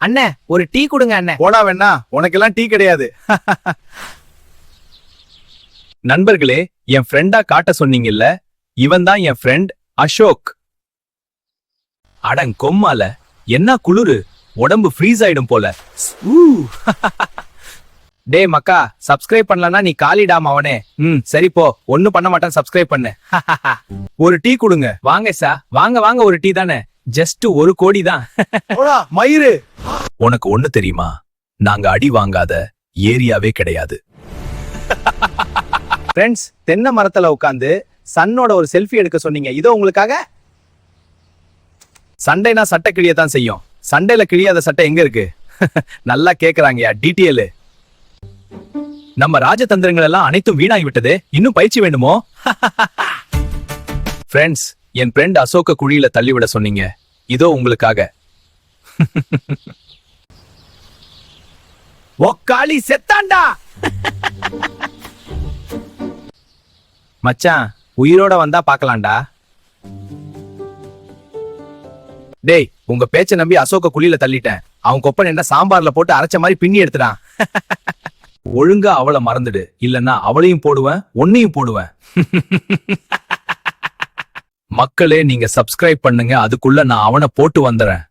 அண்ணே ஒரு டீ கொடுங்க அண்ணே. போடா வேணா, உனக்கெல்லாம் டீ கிடையாது. நண்பர்களே, என் ஃப்ரெண்டா காட்ட சொன்னீங்கல்ல, இவன் தான் என் ஃப்ரெண்ட் அசோக். அடங் கொம்மால, என்ன குளிரு, உடம்பு ஃப்ரீஸ் ஆயிடும் போல. டே மக்கா, சப்ஸ்கிரைப் பண்ணலனா நீ காலிடாம அவனே. சரி போ, ஒண்ணும் பண்ண மாட்டான், சப்ஸ்கிரைப் பண்ணு. ஒரு டீ கொடுங்க. வாங்க சா, வாங்க வாங்க, ஒரு டீ தானே, ஜஸ்ட் 1 கோடி தான். மயிறு, உனக்கு ஒண்ணு தெரியுமா, நாங்க அடி வாங்காத ஏரியாவே கிடையாது. ஃப்ரெண்ட்ஸ், தென்னை மரத்துல உட்காந்து சன்னோட ஒரு செல்ஃபி எடுக்க சொன்னீங்க, இதோ உங்களுக்காக. சண்டைனா சட்டை கிழியத்தான் செய்யும், சண்டையில கிழியாத சட்டை எங்க இருக்கு? நல்லா கேக்குறாங்கயா, டீட்டெயில். நம்ம ராஜதந்திரங்கள் எல்லாம் அனைத்தும் வீணாகி விட்டது, இன்னும் பயிற்சி வேண்டுமோ? ஃப்ரெண்ட்ஸ், என் ஃப்ரெண்ட் அசோக்க குழியில தள்ளிவிட சொன்னீங்க, இதோ உங்களுக்காக. ஒக்காளி செத்தாண்டா. மச்சான், உயிரோட வந்தா பாக்கலாம்டா. டேய், உங்க பேச்ச நம்பி அசோக்க குழியில தள்ளிட்டேன். அவன் கொப்பன் என்ன சாம்பார்ல போட்டு அரைச்ச மாதிரி பின்னி எடுத்துட்டான். ஒழுங்கா அவளை மறந்துடு, இல்லன்னா அவளையும் போடுவேன், உன்னையும் போடுவேன். மக்களே, நீங்க சப்ஸ்கிரைப் பண்ணுங்க, அதுக்குள்ள நான் அவனை போட்டு வந்துறேன்.